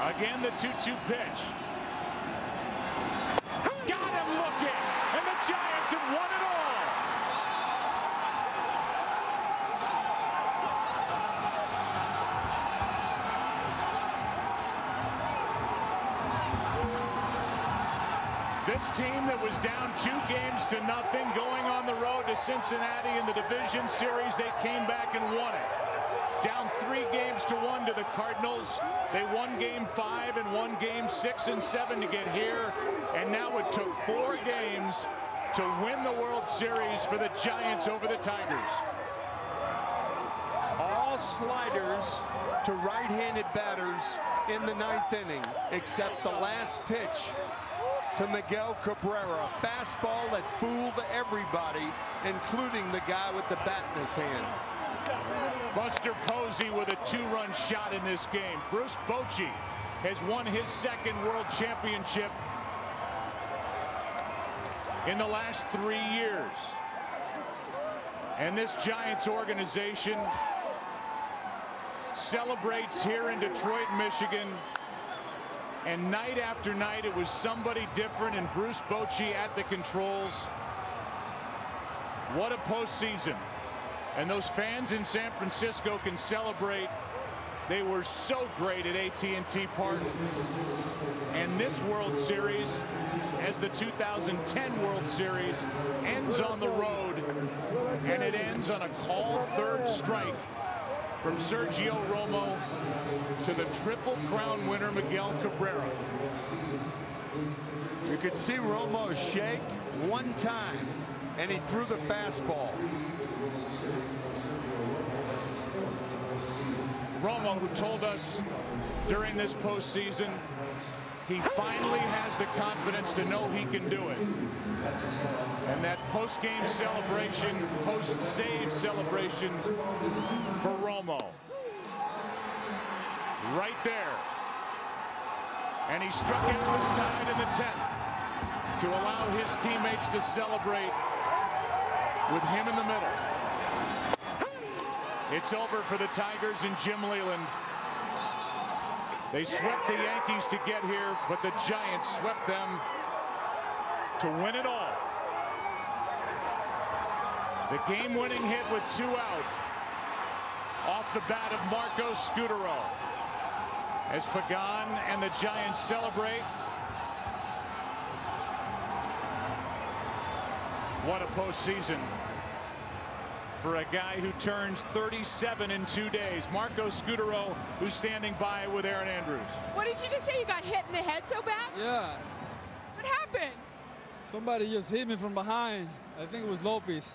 Again, the 2-2 pitch. Got him looking, and the Giants have won it all. This team that was down 2-0 going on the road to Cincinnati in the division series, they came back and won it. Down 3-1 to the Cardinals. They won Game 5 and won Game 6 and 7 to get here. And now it took 4 games to win the World Series for the Giants over the Tigers. All sliders to right-handed batters in the 9th inning, except the last pitch to Miguel Cabrera. Fastball that fooled everybody, including the guy with the bat in his hand. Buster Posey with a 2-run shot in this game. Bruce Bochy has won his 2nd World Championship in the last 3 years. And this Giants organization celebrates here in Detroit, Michigan. And night after night, it was somebody different, and Bruce Bochy at the controls. What a postseason. And those fans in San Francisco can celebrate. They were so great at AT&T Park. And this World Series, as the 2010 World Series, ends on the road, and it ends on a called 3rd strike from Sergio Romo to the Triple Crown winner Miguel Cabrera. You could see Romo shake one time, and he threw the fastball. Romo, who told us during this postseason he finally has the confidence to know he can do it. And that post-game celebration, post-save celebration for Romo. Right there. And he struck out the side in the 10th to allow his teammates to celebrate with him in the middle. It's over for the Tigers and Jim Leyland. They swept the Yankees to get here, but the Giants swept them to win it all. The game-winning hit with 2 out off the bat of Marco Scutaro. As Pagan and the Giants celebrate. What a postseason for a guy who turns 37 in 2 days. Marco Scutaro, who's standing by with Aaron Andrews. What did you just say? You got hit in the head so bad? Yeah. What happened? Somebody just hit me from behind. I think it was Lopez.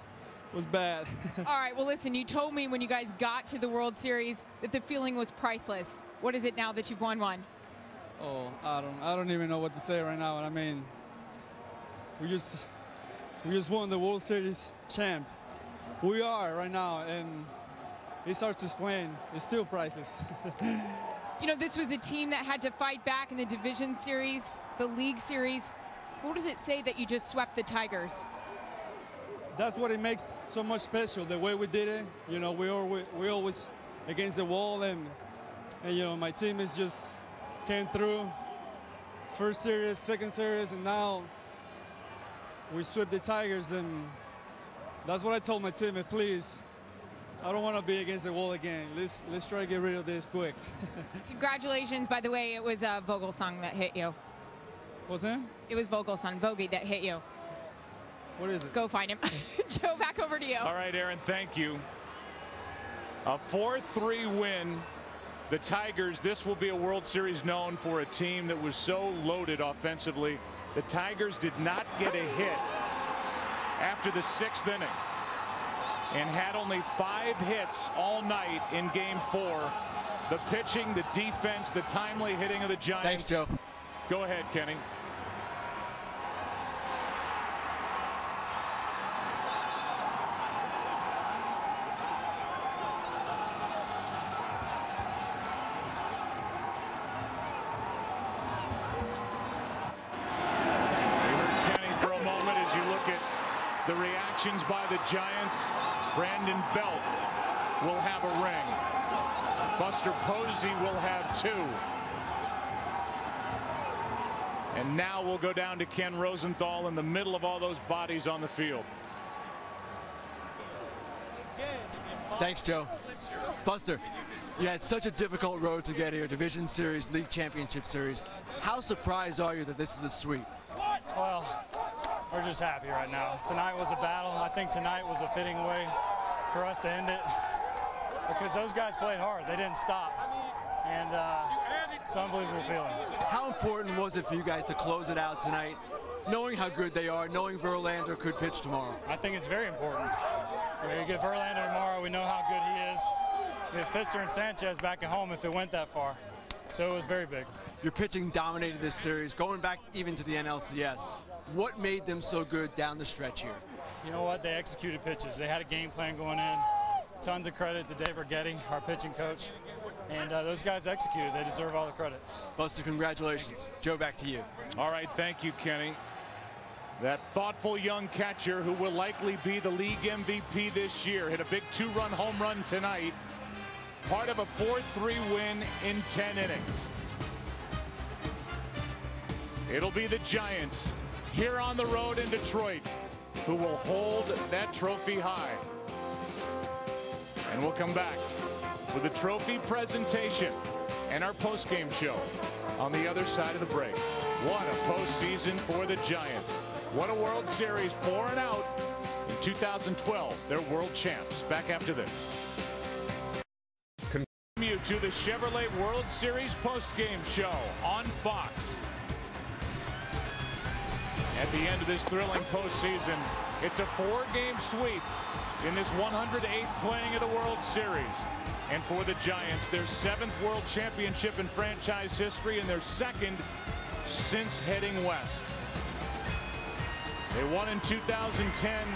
It was bad. All right, well, listen, you told me when you guys got to the World Series that the feeling was priceless. What is it now that you've won one? Oh, I don't even know what to say right now. I mean, we just won the World Series champ. We are right now, and it starts to explain. It's still priceless. You know, this was a team that had to fight back in the division series, the league series. What does it say that you just swept the Tigers? That's what it makes so much special, the way we did it. You know, we always against the wall, and you know, my team is just came through. First series, second series, and now we swept the Tigers, and that's what I told my team. Please, I don't want to be against the wall again. Let's try to get rid of this quick. Congratulations. By the way, it was Vogelsong that hit you. What's that? It was Vogelsong, Vogie, that hit you. What is it? Go find him. Joe, back over to you. All right, Aaron, thank you. A 4-3 win. The Tigers, this will be a World Series known for a team that was so loaded offensively. The Tigers did not get a hit after the 6th inning and had only 5 hits all night in Game 4. The pitching, the defense, the timely hitting of the Giants. Thanks, Joe. Go ahead, Kenny. The reactions by the Giants. Brandon Belt will have a ring. Buster Posey will have 2. And now we'll go down to Ken Rosenthal in the middle of all those bodies on the field. Thanks, Joe. Buster, you had such a difficult road to get here, Division Series, League Championship Series. How surprised are you that this is a sweep? Well, we're just happy right now. Tonight was a battle. I think tonight was a fitting way for us to end it because those guys played hard. They didn't stop. And it's an unbelievable feeling. How important was it for you guys to close it out tonight, knowing how good they are, knowing Verlander could pitch tomorrow? I think it's very important. We get Verlander tomorrow, we know how good he is. We have Fister and Sanchez back at home if it went that far. So it was very big. Your pitching dominated this series, going back even to the NLCS. What made them so good down the stretch here? You know what? They executed pitches. They had a game plan going in. Tons of credit to Dave Righetti, our pitching coach. And those guys executed. They deserve all the credit. Buster, congratulations. Joe, back to you. All right, thank you, Kenny. That thoughtful young catcher who will likely be the league MVP this year hit a big 2-run home run tonight. Part of a 4-3 win in 10 innings. It'll be the Giants here on the road in Detroit who will hold that trophy high. And we'll come back with a trophy presentation and our postgame show on the other side of the break. What a postseason for the Giants. What a World Series pouring out in 2012. They're world champs. Back after this. Continue to the Chevrolet World Series postgame show on Fox. At the end of this thrilling postseason, it's a 4-game sweep in this 108th playing of the World Series. And for the Giants, their 7th World Championship in franchise history and their 2nd since heading west. They won in 2010.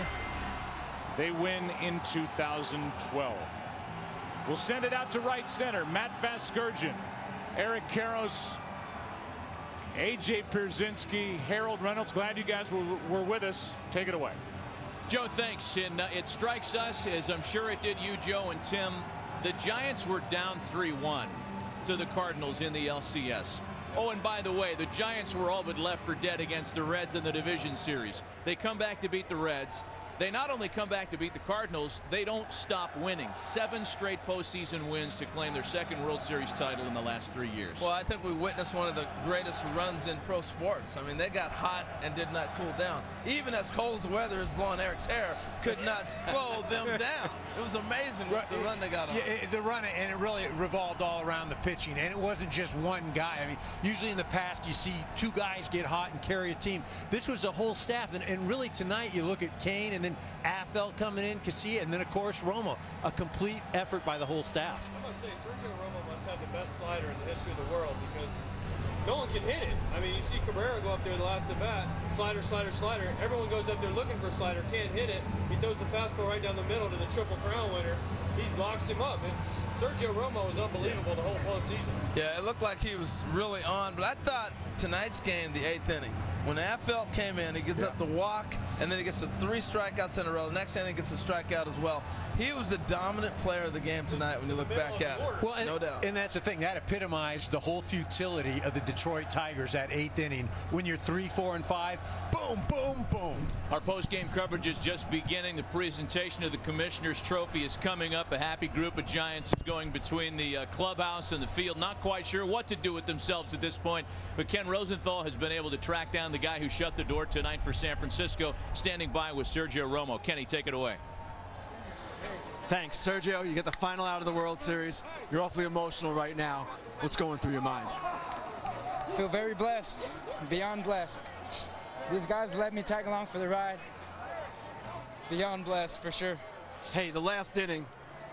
They win in 2012. We'll send it out to right center. Matt Vasgersian, Eric Karros, AJ Pierzynski, Harold Reynolds. Glad you guys were with us. Take it away. Joe, thanks. And it strikes us, as I'm sure it did you, Joe and Tim, the Giants were down 3-1 to the Cardinals in the LCS. Oh, and by the way, the Giants were all but left for dead against the Reds in the division series. They come back to beat the Reds. They not only come back to beat the Cardinals, they don't stop winning. 7 straight postseason wins to claim their 2nd World Series title in the last 3 years. Well, I think we witnessed one of the greatest runs in pro sports. I mean, they got hot and did not cool down. Even as cold as the weather is blowing Eric's hair, could not slow them down. It was amazing the run they got on. Yeah, the run, and it really revolved all around the pitching, and it wasn't just one guy. I mean, usually in the past you see 2 guys get hot and carry a team. This was a whole staff, and really tonight you look at Kane and then Affeldt coming in, Casilla, and then of course Romo. A complete effort by the whole staff. I must say, Sergio Romo must have the best slider in the history of the world because no one can hit it. I mean, you see Cabrera go up there the last at bat, slider, slider, slider. Everyone goes up there looking for a slider, can't hit it. He throws the fastball right down the middle to the Triple Crown winner. He locks him up. And Sergio Romo was unbelievable the whole postseason. Yeah, it looked like he was really on, but I thought tonight's game, the 8th inning, when Affeldt came in, he gets up to walk, and then he gets to 3 strikeouts in a row. The next inning, he gets a strikeout as well. He was the dominant player of the game tonight when you look back at it. Well, no doubt. And that's the thing. That epitomized the whole futility of the Detroit Tigers that 8th inning. When you're 3, 4, and 5, boom, boom, boom. Our post-game coverage is just beginning. The presentation of the Commissioner's Trophy is coming up. A happy group of Giants is going between the clubhouse and the field. Not quite sure what to do with themselves at this point, but Ken Rosenthal has been able to track down the guy who shut the door tonight for San Francisco. Standing by with Sergio Romo. Kenny, take it away. Thanks, Sergio. You get the final out of the World Series. You're awfully emotional right now. What's going through your mind? I feel very blessed, beyond blessed. These guys let me tag along for the ride. Beyond blessed, for sure. Hey, the last inning,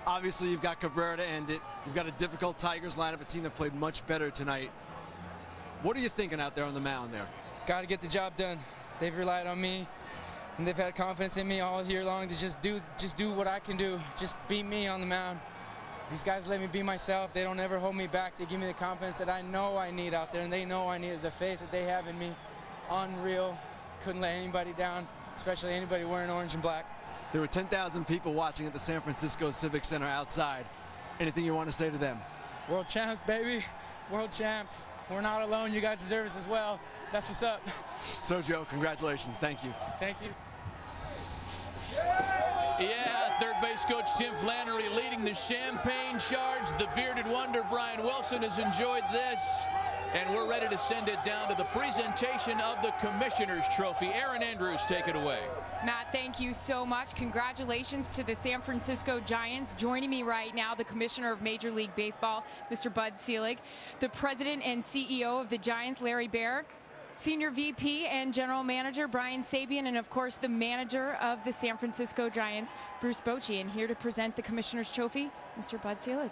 obviously you've got Cabrera to end it. You've got a difficult Tigers lineup, a team that played much better tonight. What are you thinking out there on the mound there? Got to get the job done. They've relied on me, and they've had confidence in me all year long to just do what I can do. Just be me on the mound. These guys let me be myself. They don't ever hold me back. They give me the confidence that I know I need out there, and they know I need the faith that they have in me. Unreal. Couldn't let anybody down, especially anybody wearing orange and black. There were 10,000 people watching at the San Francisco Civic Center outside. Anything you want to say to them? World champs, baby. World champs. we're not alone. You guys deserve us as well. That's what's up. So, Joe, congratulations. Thank you. Thank you. Yeah, third base coach Tim Flannery leading the champagne charge. The bearded wonder Brian Wilson has enjoyed this. And we're ready to send it down to the presentation of the Commissioner's Trophy. Erin Andrews, take it away. Matt, thank you so much. Congratulations to the San Francisco Giants. Joining me right now, the Commissioner of Major League Baseball, Mr. Bud Selig, the President and CEO of the Giants, Larry Baer, Senior VP and General Manager Brian Sabean, and of course the manager of the San Francisco Giants, Bruce Bochy. And here to present the Commissioner's Trophy, Mr. Bud Selig.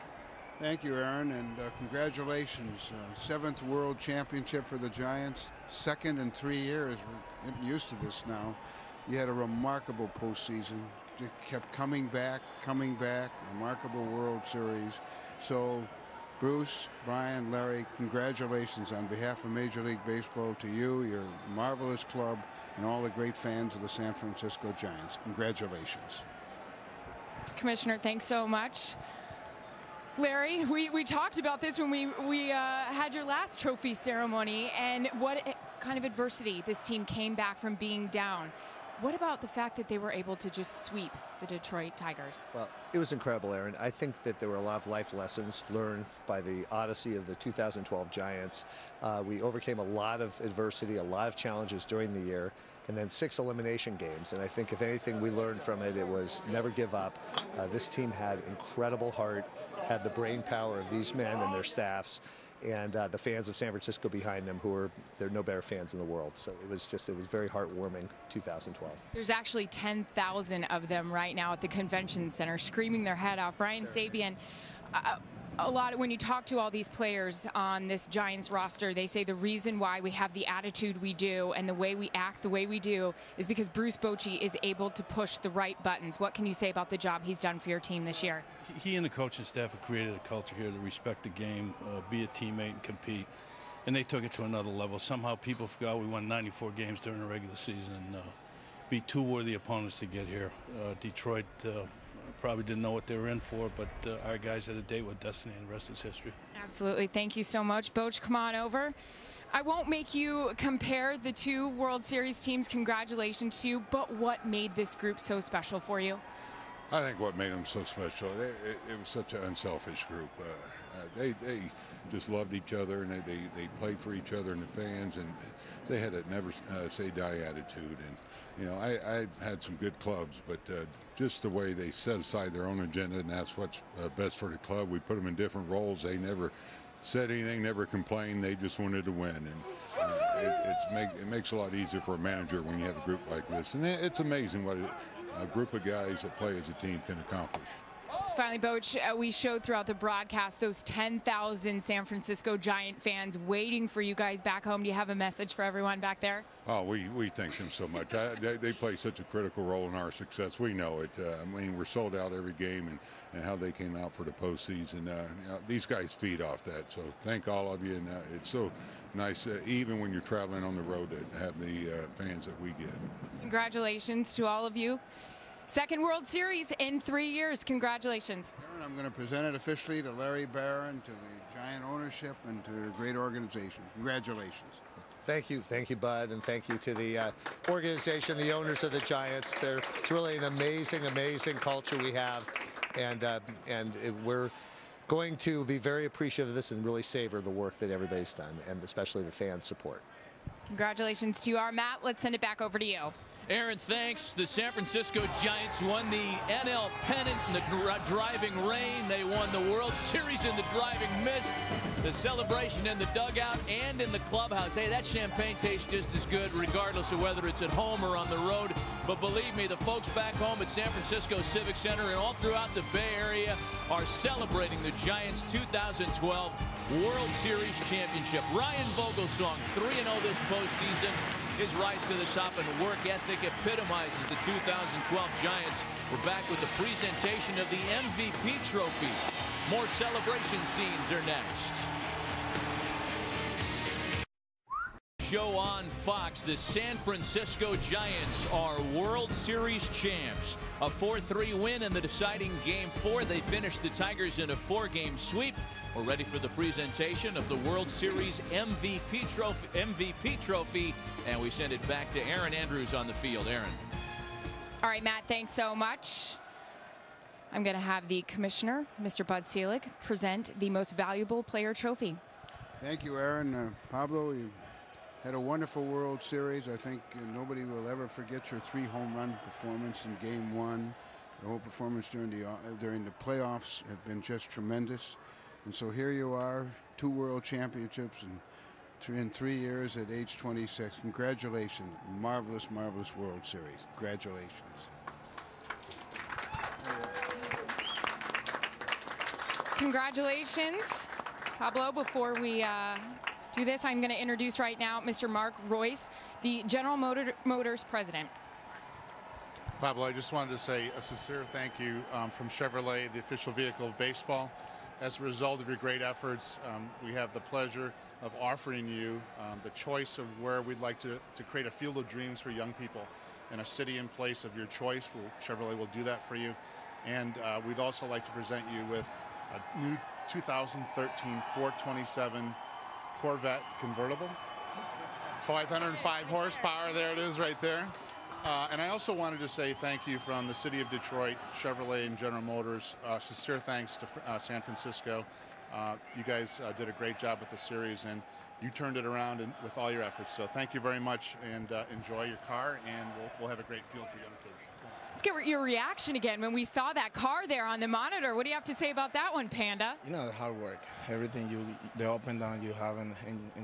Thank you, Aaron, and congratulations. 7th World Championship for the Giants, 2nd in 3 years. We're getting used to this now. You had a remarkable postseason. You kept coming back, remarkable World Series. So, Bruce, Brian, Larry, congratulations on behalf of Major League Baseball to you, your marvelous club, and all the great fans of the San Francisco Giants. Congratulations. Commissioner, thanks so much. Larry, we talked about this when we had your last trophy ceremony, and what kind of adversity this team came back from being down. What about the fact that they were able to just sweep the Detroit Tigers? Well, it was incredible, Aaron. I think that there were a lot of life lessons learned by the odyssey of the 2012 Giants. We overcame a lot of adversity, a lot of challenges during the year, and then 6 elimination games. And I think if anything we learned from it, it was never give up. This team had incredible heart, had the brain power of these men and their staffs, and the fans of San Francisco behind them, they're no better fans in the world. So it was very heartwarming 2012. There's actually 10,000 of them right now at the convention center screaming their head off. Brian Sabean, when you talk to all these players on this Giants roster, they say the reason why we have the attitude we do and the way we act the way we do is because Bruce Bochy is able to push the right buttons. What can you say about the job he's done for your team this year? He and the coaching staff have created a culture here to respect the game, be a teammate, and compete. And they took it to another level. Somehow people forgot we won 94 games during the regular season and beat 2 worthy opponents to get here. Detroit probably didn't know what they were in for, but our guys had a date with destiny, and the rest is history. Absolutely. Thank you so much. Boch, come on over. I won't make you compare the 2 World Series teams. Congratulations to you. But what made this group so special for you? I think what made them so special, it was such an unselfish group. They just loved each other, and they played for each other and the fans, and they had a never say die attitude. And you know, I've had some good clubs, but just the way they set aside their own agenda, and that's what's best for the club. We put them in different roles. They never said anything, never complained. They just wanted to win, and it makes it a lot easier for a manager when you have a group like this. And it's amazing what a group of guys that play as a team can accomplish. Finally, Boch, we showed throughout the broadcast those 10,000 San Francisco Giant fans waiting for you guys back home. Do you have a message for everyone back there? Oh, we thank them so much. They play such a critical role in our success. We know it. I mean, we're sold out every game, and how they came out for the postseason. These guys feed off that. So thank all of you, and it's so nice, even when you're traveling on the road, to have the fans that we get. Congratulations to all of you. 2nd World Series in 3 years. Congratulations. I'm going to present it officially to Larry Barron, to the Giant ownership, and to a great organization. Congratulations. Thank you, Bud, and thank you to the organization, the owners of the Giants. It's really an amazing culture we have, and we're going to be very appreciative of this and really savor the work that everybody's done, and especially the fans' support. Congratulations to you, Matt. Let's send it back over to you. Aaron, thanks. The San Francisco Giants won the NL pennant in the driving rain. They won the World Series in the driving mist. The celebration in the dugout and in the clubhouse. Hey, that champagne tastes just as good regardless of whether it's at home or on the road. But believe me, the folks back home at San Francisco Civic Center and all throughout the Bay Area are celebrating the Giants' 2012 World Series championship. Ryan Vogelsong, 3-0 this postseason. His rise to the top and work ethic epitomizes the 2012 Giants. We're back with the presentation of the MVP trophy. More celebration scenes are next. show on Fox. The San Francisco Giants are World Series champs. A 4-3 win in the deciding Game 4. They finished the Tigers in a 4-game sweep. We're ready for the presentation of the World Series MVP trophy, and we send it back to Erin Andrews on the field. Erin. All right, Matt, thanks so much. I'm going to have the commissioner, Mr. Bud Selig, present the Most Valuable Player trophy. Thank you, Aaron. Pablo, you had a wonderful World Series. I think nobody will ever forget your 3 home run performance in Game 1. The whole performance during the playoffs have been just tremendous. And so here you are, 2 World Championships in 3 years at age 26. Congratulations. Marvelous, marvelous World Series. Congratulations. Congratulations, Pablo. Before we do this, I'm going to introduce right now Mr. Mark Royce, the General Motors president. Pablo, I just wanted to say a sincere thank you from Chevrolet, the official vehicle of baseball. As a result of your great efforts, we have the pleasure of offering you the choice of where we'd like to create a field of dreams for young people in a city and place of your choice. Chevrolet will do that for you. And we'd also like to present you with a new 2013 427 Corvette convertible. 505 horsepower, there it is right there. And I also wanted to say thank you from the city of Detroit, Chevrolet and General Motors. Sincere thanks to San Francisco. You guys did a great job with the series, and you turned it around with all your efforts. So thank you very much, and enjoy your car, and we'll have a great field for young kids. Let's get your reaction again when we saw that car there on the monitor. What do you have to say about that one, Panda? You know, hard work. Everything the up and down you have in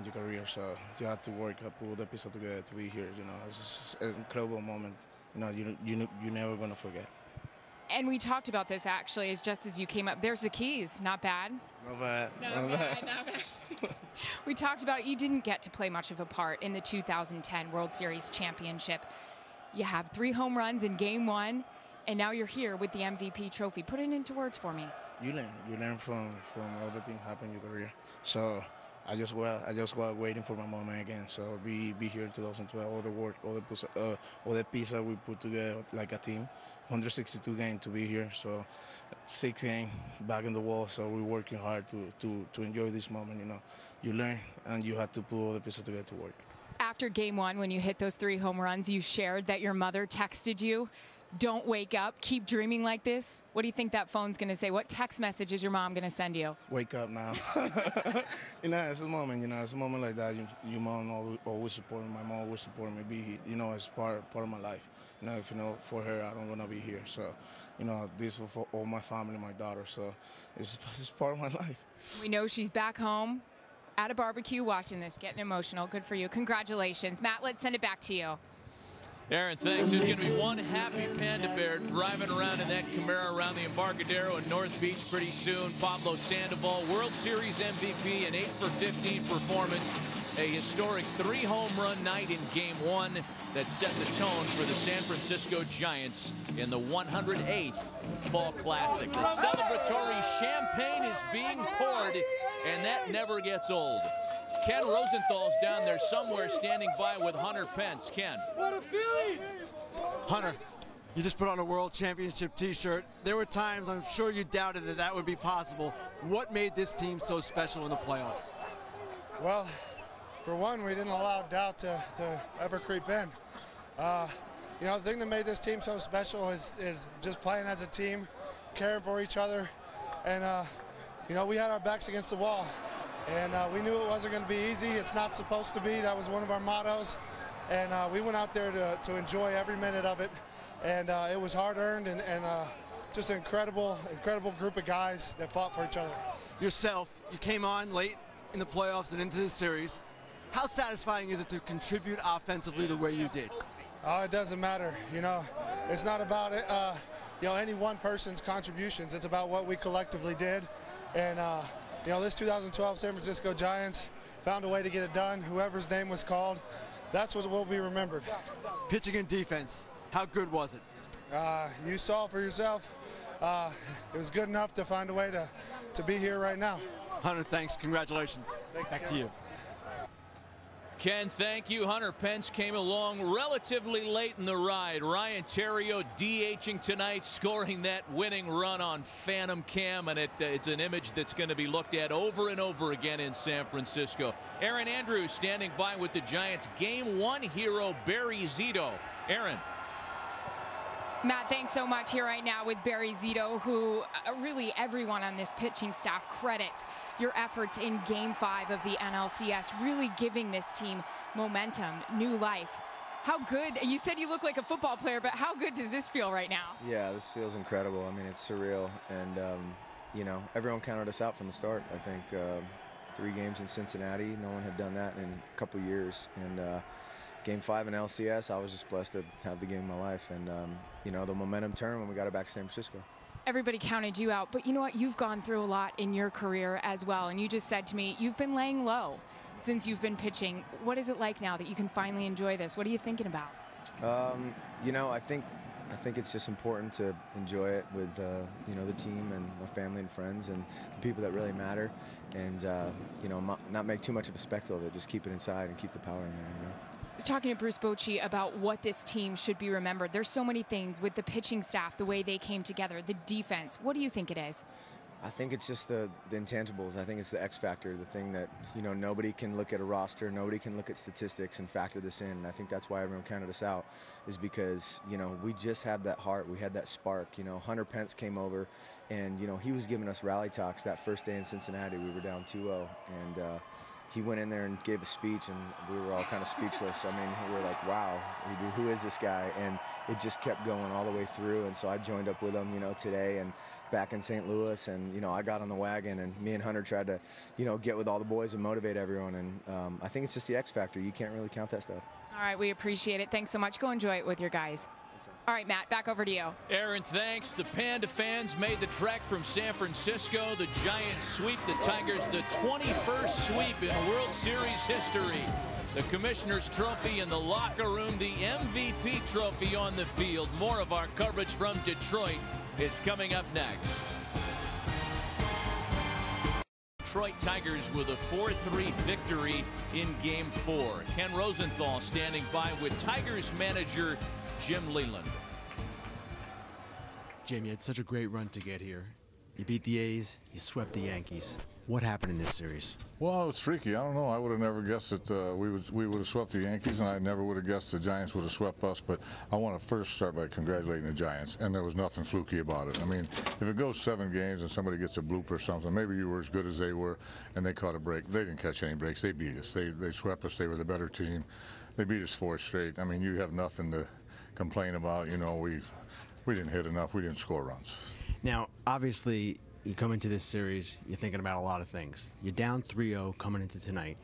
your career. So you have to work, put the pieces together to be here. You know, it's just an incredible moment. You know, you're never gonna forget. And we talked about this actually, just as you came up. There's the keys. Not bad. Not bad. Not bad. We talked about it. You didn't get to play much of a part in the 2010 World Series championship. You have 3 home runs in Game 1, and now you're here with the MVP trophy. Put it into words for me. You learn from all the things happen in your career. So I just was waiting for my moment again. So be here in 2012. All the work, all the pieces we put together like a team. 162 games to be here. So 6 games back in the wall. So we're working hard to enjoy this moment. You know, you learn and you have to put all the pieces together to work. After Game 1, when you hit those 3 home runs, you shared that your mother texted you, "Don't wake up, keep dreaming like this." What do you think that phone's going to say? What text message is your mom going to send you? Wake up now. You know, it's a moment. You know, it's a moment like that. Your mom always supporting me. My mom always supporting me. Be here. You know, it's part of my life. You know, if you know, for her, I don't want to be here. So, you know, this is for all my family, my daughter. So, it's part of my life. We know she's back home at a barbecue watching this, getting emotional. Good for you. Congratulations. Matt, let's send it back to you. Aaron, thanks. There's going to be one happy Panda Bear driving around in that Camaro around the Embarcadero in North Beach pretty soon. Pablo Sandoval, World Series MVP, an 8 for 15 performance. A historic 3 home run night in Game 1 that set the tone for the San Francisco Giants in the 108th Fall Classic. The celebratory champagne is being poured, and that never gets old. Ken Rosenthal's down there somewhere standing by with Hunter Pence. Ken. What a feeling! Hunter, you just put on a World Championship t-shirt. There were times I'm sure you doubted that would be possible. What made this team so special in the playoffs? Well, for one, we didn't allow doubt to ever creep in. You know, the thing that made this team so special is just playing as a team, caring for each other, and you know, we had our backs against the wall. And we knew it wasn't going to be easy. It's not supposed to be. That was one of our mottos. And we went out there to enjoy every minute of it. And it was hard-earned and just an incredible group of guys that fought for each other. Yourself, you came on late in the playoffs and into the series. How satisfying is it to contribute offensively the way you did? Oh, it doesn't matter. You know, it's not about it, you know, any one person's contributions. It's about what we collectively did. And you know, this 2012 San Francisco Giants found a way to get it done. Whoever's name was called, that's what will be remembered. Pitching and defense, how good was it? You saw for yourself. It was good enough to find a way to be here right now. Hunter, thanks. Congratulations. Back to you. Ken, thank you. Hunter Pence came along relatively late in the ride. Ryan Theriot DHing tonight, scoring that winning run on Phantom Cam, and it's an image that's going to be looked at over and over again in San Francisco. Aaron Andrews standing by with the Giants' Game 1 hero, Barry Zito. Aaron. Matt, thanks so much here right now with Barry Zito, who really everyone on this pitching staff credits your efforts in Game 5 of the NLCS, really giving this team momentum, new life. How good, you said you look like a football player, but how good does this feel right now? Yeah, this feels incredible. I mean, it's surreal. And, you know, everyone counted us out from the start. I think 3 games in Cincinnati, no one had done that in a couple years. And Game 5 in LCS, I was just blessed to have the game of my life. And, you know, the momentum turned when we got it back to San Francisco. Everybody counted you out, but you know what? You've gone through a lot in your career as well. And you just said to me, you've been laying low since you've been pitching. What is it like now that you can finally enjoy this? What are you thinking about? You know, I think it's just important to enjoy it with, you know, the team and my family and friends and the people that really matter. And, you know, not make too much of a spectacle of it. Just keep it inside and keep the power in there, you know. I was talking to Bruce Bochy about what this team should be remembered. There's so many things with the pitching staff, the way they came together, the defense. What do you think it is? I think it's just the intangibles. I think it's the X factor, the thing that, you know, nobody can look at a roster, nobody can look at statistics and factor this in. And I think that's why everyone counted us out, is because, you know, we just had that heart. We had that spark. You know, Hunter Pence came over and, you know, he was giving us rally talks that first day in Cincinnati. We were down 2-0. And, he went in there and gave a speech, and we were all kind of speechless. I mean, we were like, wow, who is this guy? And it just kept going all the way through. And so I joined up with him, you know, today and back in St. Louis. And, you know, I got on the wagon, and me and Hunter tried to, you know, get with all the boys and motivate everyone. And I think it's just the X factor. You can't really count that stuff. All right, we appreciate it. Thanks so much. Go enjoy it with your guys. All right, Matt, back over to you. Aaron, thanks. The Panda fans made the trek from San Francisco. The Giants sweep the Tigers, the 21st sweep in World Series history. The Commissioner's Trophy in the locker room, the MVP trophy on the field. More of our coverage from Detroit is coming up next. Detroit Tigers with a 4-3 victory in Game 4. Ken Rosenthal standing by with Tigers manager Jim Leyland. Jim, you had such a great run to get here. You beat the A's, you swept the Yankees. What happened in this series? Well, it was freaky. I don't know. I would have never guessed that we would have swept the Yankees, and I never would have guessed the Giants would have swept us. But I want to first start by congratulating the Giants, and there was nothing fluky about it. I mean, if it goes 7 games and somebody gets a bloop or something, maybe you were as good as they were, and they caught a break. They didn't catch any breaks. They beat us. They swept us. They were the better team. They beat us 4 straight. I mean, you have nothing to complain about. You know, we didn't hit enough. We didn't score runs. Now, obviously, you come into this series, you're thinking about a lot of things. You're down 3-0 coming into tonight.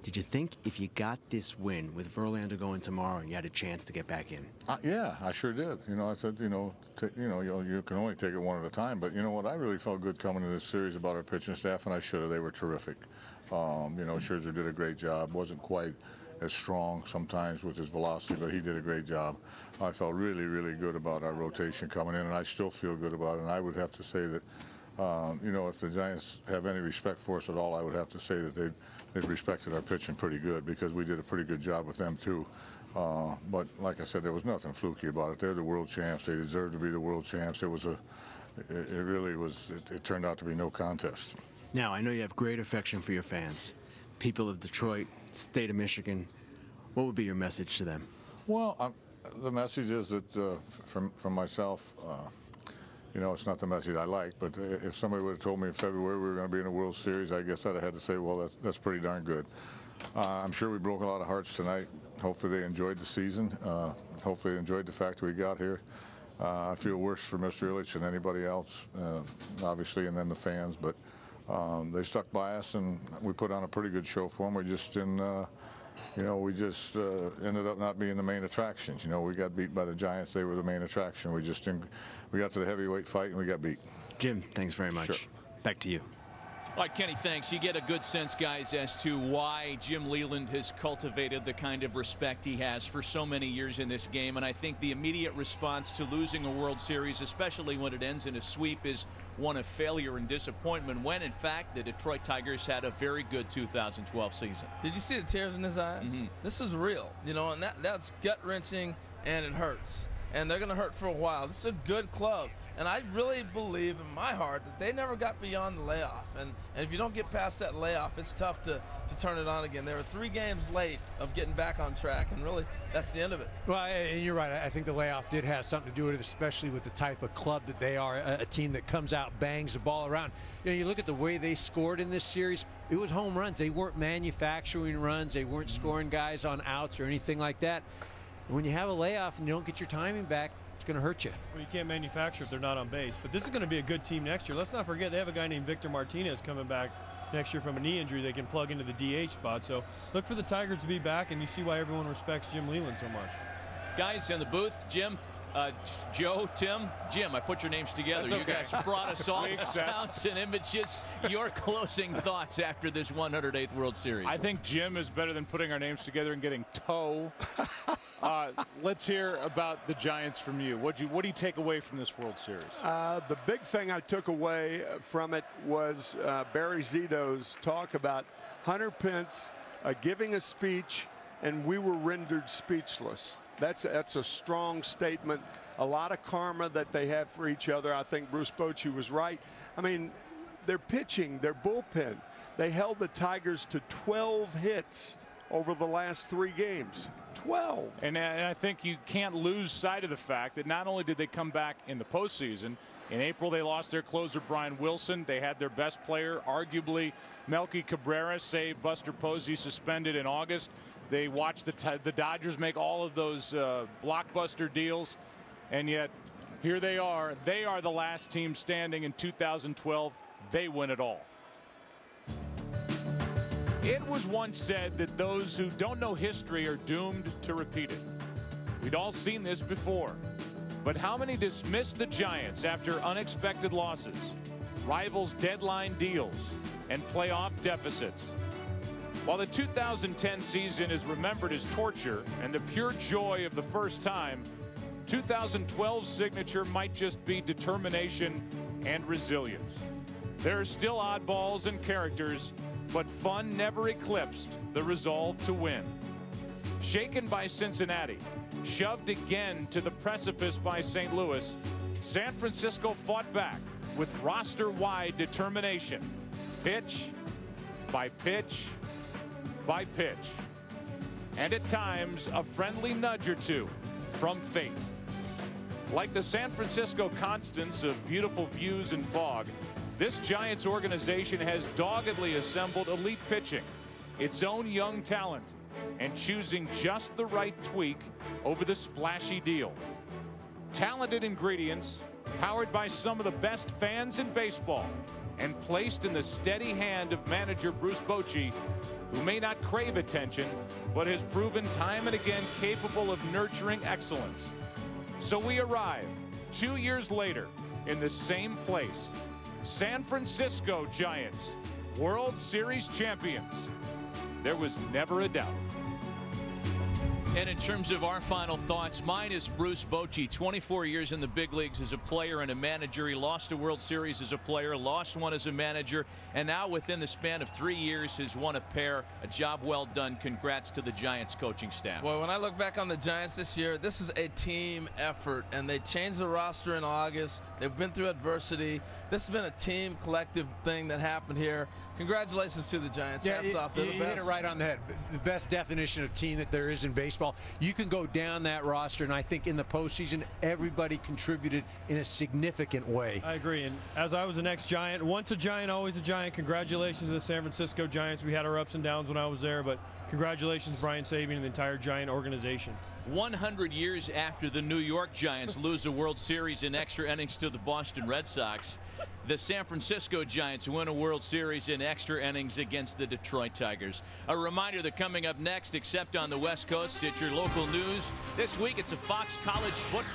Did you think if you got this win with Verlander going tomorrow, you had a chance to get back in? Yeah, I sure did. You know, I said, you know, you can only take it one at a time. But you know what? I really felt good coming into this series about our pitching staff, and I should have. They were terrific. You know, Scherzer did a great job. Wasn't quite as strong sometimes with his velocity, but he did a great job. I felt really, really good about our rotation coming in, and I still feel good about it. And I would have to say that, you know, if the Giants have any respect for us at all, I would have to say that they've respected our pitching pretty good, because we did a pretty good job with them too. But like I said, there was nothing fluky about it. They're the world champs. They deserve to be the world champs. It really was. It turned out to be no contest. Now, I know you have great affection for your fans, people of Detroit, state of Michigan. What would be your message to them? Well, the message is that from myself, you know, it's not the message I like, but if somebody would have told me in February we were going to be in a World Series, I guess I'd have had to say, well, that's pretty darn good. I'm sure we broke a lot of hearts tonight. Hopefully they enjoyed the season. Hopefully they enjoyed the fact that we got here. I feel worse for Mr. Ilitch than anybody else, obviously, and then the fans, but they stuck by us, and we put on a pretty good show for them. We just didn't, you know, we just ended up not being the main attraction. You know, we got beat by the Giants. They were the main attraction. We just didn't. We got to the heavyweight fight, and we got beat. Jim, thanks very much. Sure. Back to you. All right, Kenny, thanks. You get a good sense, guys, as to why Jim Leyland has cultivated the kind of respect he has for so many years in this game. And I think the immediate response to losing a World Series, especially when it ends in a sweep, is one of failure and disappointment when, in fact, the Detroit Tigers had a very good 2012 season. Did you see the tears in his eyes? This is real, you know, and that's gut-wrenching, and it hurts. And they're going to hurt for a while. This is a good club. And I really believe in my heart that they never got beyond the layoff. And if you don't get past that layoff, it's tough to turn it on again. They were 3 games late of getting back on track, and really, that's the end of it. Well, and you're right. I think the layoff did have something to do with it, especially with the type of club that they are, a team that comes out, bangs the ball around. You know, you look at the way they scored in this series, it was home runs. They weren't manufacturing runs. They weren't scoring guys on outs or anything like that. When you have a layoff and you don't get your timing back, it's going to hurt you. Well, you can't manufacture if they're not on base. But this is going to be a good team next year. Let's not forget they have a guy named Victor Martinez coming back next year from a knee injury they can plug into the DH spot. So look for the Tigers to be back, and you see why everyone respects Jim Leyland so much. Guys in the booth, Jim, Joe, Tim, Jim, I put your names together. That's okay. You guys brought us all the sounds and images. Your closing thoughts after this 108th World Series. I think Jim is better than putting our names together and getting toe. Let's hear about the Giants from you. What do you take away from this World Series? The big thing I took away from it was Barry Zito's talk about Hunter Pence giving a speech, and we were rendered speechless. That's a strong statement. A lot of karma that they have for each other. I think Bruce Bochy was right. I mean, their pitching, their bullpen, they held the Tigers to 12 hits over the last 3 games. 12. And I think you can't lose sight of the fact that not only did they come back in the postseason, in April they lost their closer Brian Wilson. They had their best player, arguably Melky Cabrera, save Buster Posey suspended in August. They watched the Dodgers make all of those blockbuster deals, and yet here they are. They are the last team standing in 2012. They win it all. It was once said that those who don't know history are doomed to repeat it. We'd all seen this before. But how many dismiss the Giants after unexpected losses, rivals' deadline deals, and playoff deficits? While the 2010 season is remembered as torture and the pure joy of the first time, 2012's signature might just be determination and resilience. There are still oddballs and characters, but fun never eclipsed the resolve to win. Shaken by Cincinnati, shoved again to the precipice by St. Louis, San Francisco fought back with roster-wide determination, pitch by pitch by pitch, and at times a friendly nudge or two from fate. Like the San Francisco constants of beautiful views and fog, this Giants organization has doggedly assembled elite pitching, its own young talent, and choosing just the right tweak over the splashy deal. Talented ingredients, powered by some of the best fans in baseball, and placed in the steady hand of manager Bruce Bochy, who may not crave attention, but has proven time and again capable of nurturing excellence. So we arrive 2 years later in the same place. San Francisco Giants, World Series champions. There was never a doubt. And in terms of our final thoughts, mine is Bruce Bochy. 24 years in the big leagues as a player and a manager. He lost a World Series as a player, lost one as a manager, and now within the span of 3 years has won a pair. A job well done. Congrats to the Giants coaching staff. Well, when I look back on the Giants this year, this is a team effort, and they changed the roster in August. They've been through adversity. This has been a team collective thing that happened here. Congratulations to the Giants. Yeah, Hats off. They're the you best. hit it right on the head. The best definition of team that there is in baseball. You can go down that roster, and I think in the postseason, everybody contributed in a significant way. I agree. And as I was an ex-Giant, once a Giant, always a Giant. Congratulations to the San Francisco Giants. We had our ups and downs when I was there, but congratulations, Brian Sabean, and the entire Giant organization. 100 years after the New York Giants lose a World Series in extra innings to the Boston Red Sox, the San Francisco Giants win a World Series in extra innings against the Detroit Tigers. A reminder that coming up next, except on the West Coast, at your local news, this week it's a Fox College football